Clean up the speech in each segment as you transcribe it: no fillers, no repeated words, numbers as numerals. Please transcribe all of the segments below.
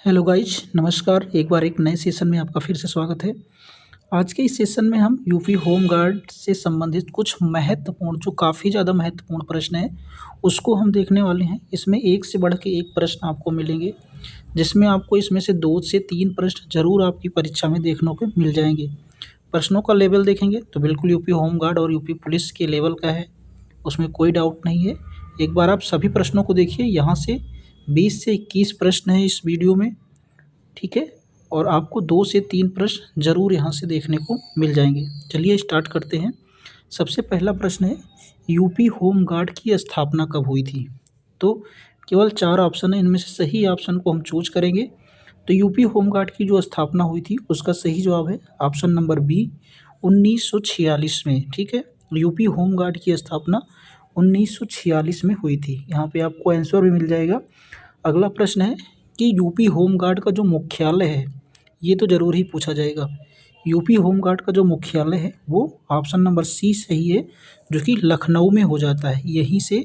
Hello guys, नमस्कार। एक बार एक नए सेशन में आपका फिर से स्वागत है। आज के इस सेशन में हम यूपी होम गार्ड से संबंधित कुछ महत्वपूर्ण, जो काफ़ी ज़्यादा महत्वपूर्ण प्रश्न हैं, उसको हम देखने वाले हैं। इसमें एक से बढ़ के एक प्रश्न आपको मिलेंगे, जिसमें आपको इसमें से 2 से 3 प्रश्न ज़रूर आपकी परीक्षा में देखने को मिल जाएंगे। प्रश्नों का लेवल देखेंगे तो बिल्कुल यूपी होम गार्ड और यूपी पुलिस के लेवल का है, उसमें कोई डाउट नहीं है। एक बार आप सभी प्रश्नों को देखिए। यहाँ से 20 से 21 प्रश्न हैं इस वीडियो में, ठीक है। और आपको 2 से 3 प्रश्न ज़रूर यहाँ से देखने को मिल जाएंगे। चलिए स्टार्ट करते हैं। सबसे पहला प्रश्न है, यूपी होम गार्ड की स्थापना कब हुई थी? तो केवल 4 ऑप्शन है, इनमें से सही ऑप्शन को हम चूज करेंगे। तो यूपी होम गार्ड की जो स्थापना हुई थी उसका सही जवाब है ऑप्शन नंबर बी, 1946 में, ठीक है। यूपी होम गार्ड की स्थापना 1946 में हुई थी। यहाँ पे आपको आंसर भी मिल जाएगा। अगला प्रश्न है कि यूपी होम गार्ड का जो मुख्यालय है, ये तो ज़रूर ही पूछा जाएगा। यूपी होम गार्ड का जो मुख्यालय है वो ऑप्शन नंबर सी सही है, जो कि लखनऊ में हो जाता है। यहीं से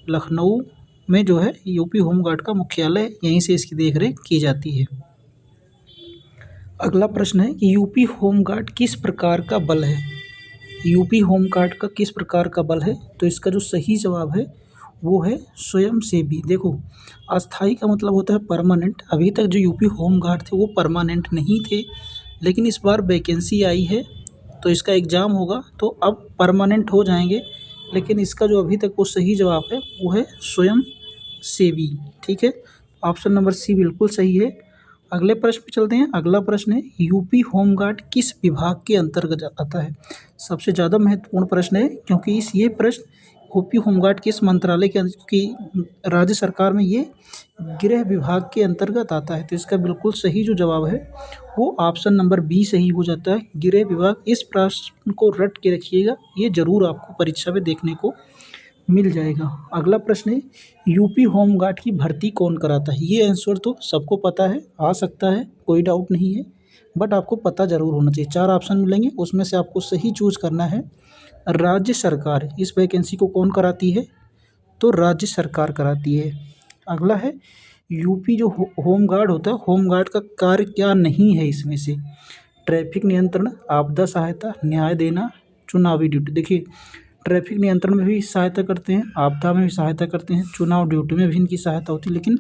लखनऊ में जो है यूपी होम गार्ड का मुख्यालय, यहीं से इसकी देखरेख की जाती है। अगला प्रश्न है कि यूपी होम गार्ड किस प्रकार का बल है? यूपी होम गार्ड का किस प्रकार का बल है? तो इसका जो सही जवाब है वो है स्वयंसेवी। देखो, अस्थाई का मतलब होता है परमानेंट। अभी तक जो यूपी होम गार्ड थे वो परमानेंट नहीं थे, लेकिन इस बार वैकेंसी आई है तो इसका एग्ज़ाम होगा तो अब परमानेंट हो जाएंगे। लेकिन इसका जो अभी तक वो सही जवाब है वो है स्वयंसेवी, ठीक है। ऑप्शन नंबर सी बिल्कुल सही है। अगले प्रश्न पे चलते हैं। अगला प्रश्न है, यूपी होम गार्ड किस विभाग के अंतर्गत आता है? सबसे ज़्यादा महत्वपूर्ण प्रश्न है, क्योंकि ये प्रश्न यूपी होम गार्ड किस मंत्रालय के की राज्य सरकार में ये गृह विभाग के अंतर्गत आता है। तो इसका बिल्कुल सही जो जवाब है वो ऑप्शन नंबर बी सही हो जाता है, गृह विभाग। इस प्रश्न को रट के रखिएगा, ये जरूर आपको परीक्षा में देखने को मिल जाएगा। अगला प्रश्न है, यूपी होम गार्ड की भर्ती कौन कराता है? ये आंसर तो सबको पता है, आ सकता है, कोई डाउट नहीं है, बट आपको पता ज़रूर होना चाहिए। 4 ऑप्शन मिलेंगे, उसमें से आपको सही चूज करना है। राज्य सरकार इस वैकेंसी को कौन कराती है? तो राज्य सरकार कराती है। अगला है, यूपी जो होम गार्ड होता है, होम गार्ड का कार्य क्या नहीं है इसमें से? ट्रैफिक नियंत्रण, आपदा सहायता, न्याय देना, चुनावी ड्यूटी। देखिए, ट्रैफिक नियंत्रण में भी सहायता करते हैं, आपदा में भी सहायता करते हैं, चुनाव ड्यूटी में भी इनकी सहायता होती है, लेकिन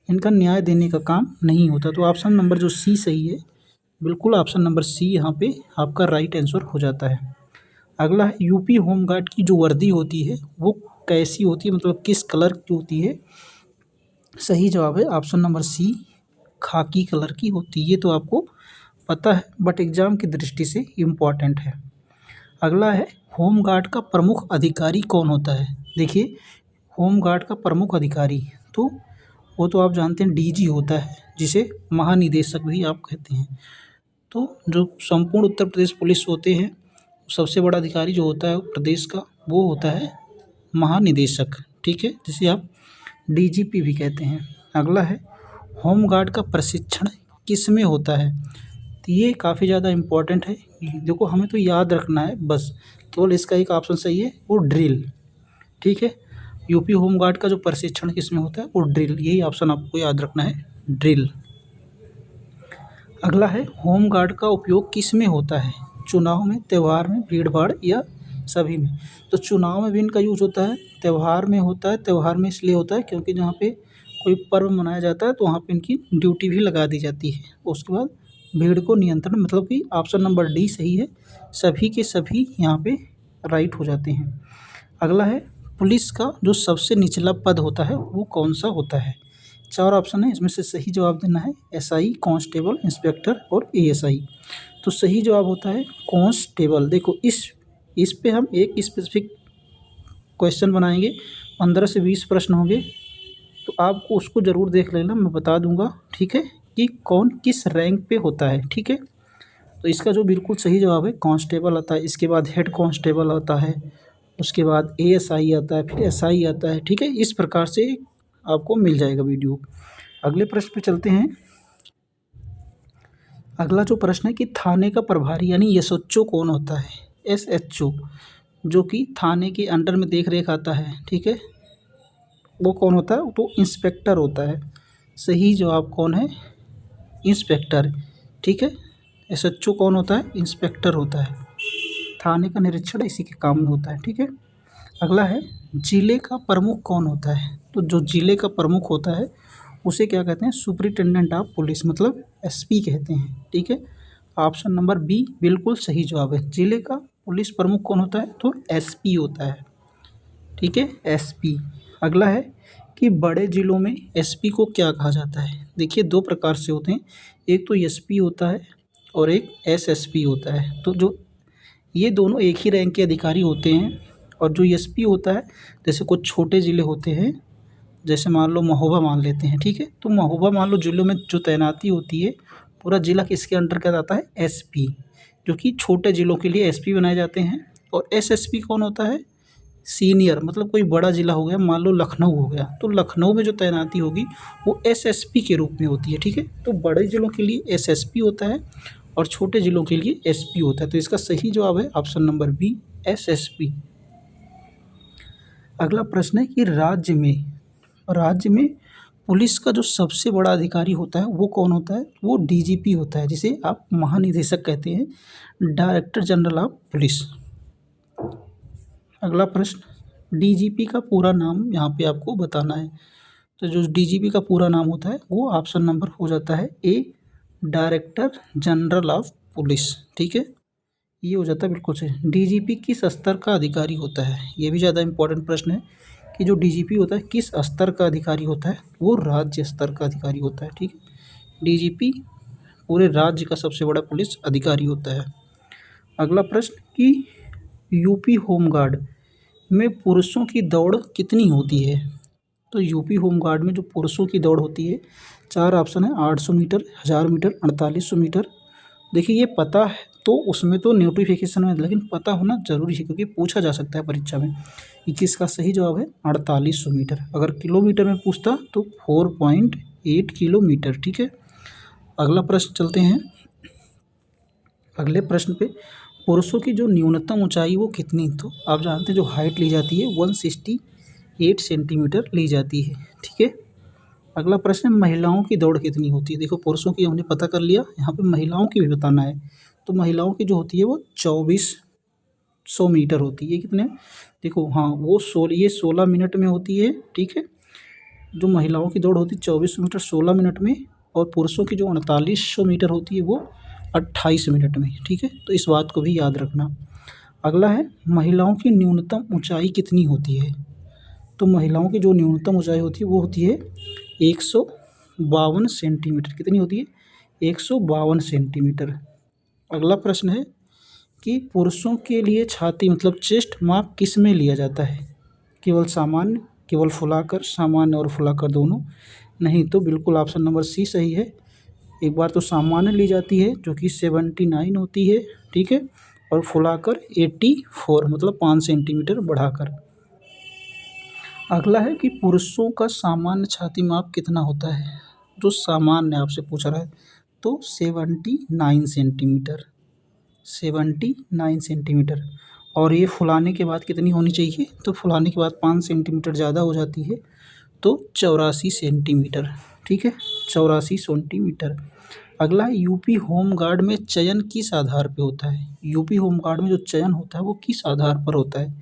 इनका न्याय देने का काम नहीं होता। तो ऑप्शन नंबर जो सी सही है, बिल्कुल ऑप्शन नंबर सी यहाँ पे आपका राइट आंसर हो जाता है। अगला है, यूपी होम गार्ड की जो वर्दी होती है वो कैसी होती है, मतलब किस कलर की होती है? सही जवाब है ऑप्शन नंबर सी, खाकी कलर की होती है। ये तो आपको पता है, बट एग्जाम की दृष्टि से इम्पॉर्टेंट है। अगला है, होम गार्ड का प्रमुख अधिकारी कौन होता है? देखिए, होम गार्ड का प्रमुख अधिकारी तो वो तो आप जानते हैं डीजी होता है, जिसे महानिदेशक भी आप कहते हैं। तो जो संपूर्ण उत्तर प्रदेश पुलिस होते हैं, सबसे बड़ा अधिकारी जो होता है प्रदेश का वो होता है महानिदेशक, ठीक है, जिसे आप डीजीपी भी कहते हैं। अगला है, होम गार्ड का प्रशिक्षण किस में होता है? तो ये काफ़ी ज़्यादा इम्पोर्टेंट है। देखो, हमें तो याद रखना है बस, केवल इसका एक ऑप्शन सही है, वो ड्रिल, ठीक है। यूपी होम गार्ड का जो प्रशिक्षण किस में होता है वो ड्रिल, यही ऑप्शन आपको याद रखना है, ड्रिल। अगला है, होम गार्ड का उपयोग किस में होता है? चुनाव में, त्यौहार में, भीड़ भाड़ या सभी में? तो चुनाव में भी इनका यूज होता है, त्यौहार में होता है। त्यौहार में इसलिए होता है क्योंकि जहाँ पे कोई पर्व मनाया जाता है तो वहाँ पे इनकी ड्यूटी भी लगा दी जाती है। उसके बाद भीड़ को नियंत्रण, मतलब कि ऑप्शन नंबर डी सही है, सभी के सभी यहाँ पे राइट हो जाते हैं। अगला है, पुलिस का जो सबसे निचला पद होता है वो कौन सा होता है? 4 ऑप्शन है, इसमें से सही जवाब देना है एसआई, कांस्टेबल, इंस्पेक्टर और एएसआई। तो सही जवाब होता है कांस्टेबल। देखो, इस पे हम एक स्पेसिफिक क्वेश्चन बनाएंगे, 15 से 20 प्रश्न होंगे, तो आपको उसको ज़रूर देख लेना, मैं बता दूंगा, ठीक है, कि कौन किस रैंक पे होता है, ठीक है। तो इसका जो बिल्कुल सही जवाब है कांस्टेबल आता है, इसके बाद हेड कांस्टेबल आता है, उसके बाद एएसआई आता है, फिर एसआई आता है, ठीक है। इस प्रकार से आपको मिल जाएगा वीडियो। अगले प्रश्न पे चलते हैं। अगला जो प्रश्न है कि थाने का प्रभारी यानी एसएचओ कौन होता है? एसएचओ, जो कि थाने के अंडर में देख रेख आता है, ठीक है, वो कौन होता है? तो इंस्पेक्टर होता है। सही जवाब कौन है? इंस्पेक्टर, ठीक है। SHO कौन होता है? इंस्पेक्टर होता है। थाने का निरीक्षण इसी के काम में होता है, ठीक है। अगला है जिले का प्रमुख कौन होता है? तो जो जिले का प्रमुख होता है उसे क्या कहते हैं? सुपरिटेंडेंट ऑफ पुलिस, मतलब SP कहते हैं, ठीक है। ऑप्शन नंबर बी बिल्कुल सही जवाब है। जिले का पुलिस प्रमुख कौन होता है? तो SP होता है, ठीक है, SP। अगला है कि बड़े जिलों में SP को क्या कहा जाता है? देखिए 2 प्रकार से होते हैं, एक तो SP होता है और एक SSP होता है। तो जो ये दोनों एक ही रैंक के अधिकारी होते हैं, और जो SP होता है, जैसे कुछ छोटे ज़िले होते हैं, जैसे मान लो महोबा मान लेते हैं, ठीक है। तो महोबा मान लो जिलों में जो तैनाती होती है, पूरा ज़िला किसके अंडर क्या आता है? SP, जो कि छोटे ज़िलों के लिए SP बनाए जाते हैं। और SSP कौन होता है? सीनियर, मतलब कोई बड़ा ज़िला हो गया, मान लो लखनऊ हो गया, तो लखनऊ में जो तैनाती होगी वो SSP के रूप में होती है, ठीक है। तो बड़े ज़िलों के लिए SSP होता है और छोटे ज़िलों के लिए SP होता है। तो इसका सही जवाब है ऑप्शन नंबर बी, SSP। अगला प्रश्न है कि राज्य में पुलिस का जो सबसे बड़ा अधिकारी होता है वो कौन होता है? वो DGP होता है, जिसे आप महानिदेशक कहते हैं, डायरेक्टर जनरल ऑफ पुलिस। अगला प्रश्न, DGP का पूरा नाम यहाँ पे आपको बताना है। तो जो DGP का पूरा नाम होता है वो ऑप्शन नंबर हो जाता है ए, डायरेक्टर जनरल ऑफ पुलिस, ठीक है। ये हो जाता है बिल्कुल सही। DGP किस स्तर का अधिकारी होता है? ये भी ज़्यादा इंपॉर्टेंट प्रश्न है कि जो DGP होता है किस स्तर का अधिकारी होता है? वो राज्य स्तर का अधिकारी होता है, ठीक है। DGP पूरे राज्य का सबसे बड़ा पुलिस अधिकारी होता है। अगला प्रश्न कि यूपी होमगार्ड में पुरुषों की दौड़ कितनी होती है? तो यूपी होमगार्ड में जो पुरुषों की दौड़ होती है, 4 ऑप्शन है, 800 मीटर, 1000 मीटर, 4800 मीटर। देखिए ये पता है तो उसमें तो नोटिफिकेशन में, लेकिन पता होना जरूरी है क्योंकि पूछा जा सकता है परीक्षा में। 21 का सही जवाब है 4800 मीटर। अगर किलोमीटर में पूछता तो 4.8 किलोमीटर, ठीक है। अगला प्रश्न चलते हैं। अगले प्रश्न पे, पुरुषों की जो न्यूनतम ऊंचाई वो कितनी? तो आप जानते हैं जो हाइट ली जाती है 168 सेंटीमीटर ली जाती है, ठीक है। अगला प्रश्न है महिलाओं की दौड़ कितनी होती है? देखो पुरुषों की हमने पता कर लिया, यहाँ पे महिलाओं की भी बताना है। तो महिलाओं की जो होती है वो 2400 मीटर होती है। कितने? देखो हाँ, वो 16 मिनट में होती है, ठीक है। जो महिलाओं की दौड़ होती है 2400 मीटर 16 मिनट में, और पुरुषों की जो 4800 मीटर होती है वो 28 मिनट में, ठीक है। तो इस बात को भी याद रखना। अगला है महिलाओं की न्यूनतम ऊंचाई कितनी होती है? तो महिलाओं की जो न्यूनतम ऊंचाई होती है वो होती है 152 सेंटीमीटर। कितनी होती है? 152 सेंटीमीटर। अगला प्रश्न है कि पुरुषों के लिए छाती मतलब चेस्ट माप किस में लिया जाता है? केवल सामान्य, केवल फुलाकर, सामान्य और फुलाकर दोनों? नहीं, तो बिल्कुल ऑप्शन नंबर सी सही है। एक बार तो सामान्य ली जाती है जो कि 79 होती है, ठीक है, और फुलाकर 84 मतलब 5 सेंटीमीटर बढ़ाकर। अगला है कि पुरुषों का सामान्य छाती माप कितना होता है? जो सामान्य आपसे पूछ रहा है तो 79 सेंटीमीटर, 79 सेंटीमीटर। और ये फुलाने के बाद कितनी होनी चाहिए? तो फुलाने के बाद 5 सेंटीमीटर ज़्यादा हो जाती है, तो 84 सेंटीमीटर, ठीक है, 84 सेंटीमीटर। अगला यूपी होमगार्ड में चयन किस आधार पे होता है? यूपी होमगार्ड में जो चयन होता है वो किस आधार पर होता है?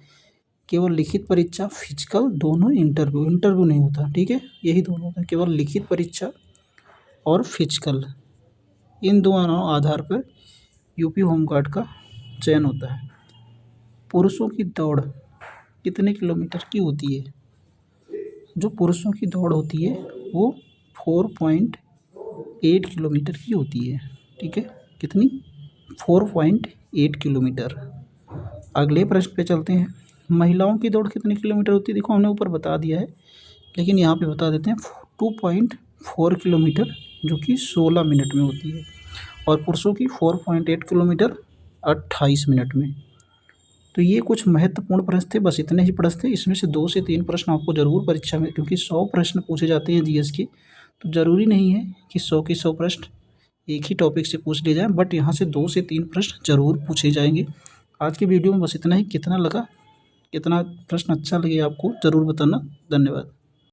केवल लिखित परीक्षा, फिजिकल, दोनों, इंटरव्यू? इंटरव्यू नहीं होता, ठीक है, यही दोनों होता है, केवल लिखित परीक्षा और फिजिकल, इन दोनों आधार पर यूपी होमगार्ड का चयन होता है। पुरुषों की दौड़ कितने किलोमीटर की होती है? जो पुरुषों की दौड़ होती है वो 4.8 किलोमीटर की होती है, ठीक है। कितनी? 4.8 किलोमीटर। अगले प्रश्न पे चलते हैं। महिलाओं की दौड़ कितने किलोमीटर होती है? देखो हमने ऊपर बता दिया है, लेकिन यहाँ पे बता देते हैं 2.4 किलोमीटर जो कि 16 मिनट में होती है, और पुरुषों की 4.8 किलोमीटर 28 मिनट में। तो ये कुछ महत्वपूर्ण प्रश्न थे, बस इतने ही प्रश्न थे। इसमें से 2 से 3 प्रश्न आपको ज़रूर परीक्षा में, क्योंकि 100 प्रश्न पूछे जाते हैं जीएस के, तो ज़रूरी नहीं है कि 100 के 100 प्रश्न एक ही टॉपिक से पूछ लिए जाएँ, बट यहाँ से 2 से 3 प्रश्न ज़रूर पूछे जाएंगे। आज की वीडियो में बस इतना ही। कितना लगा, कितना प्रश्न अच्छा लगे आपको ज़रूर बताना। धन्यवाद।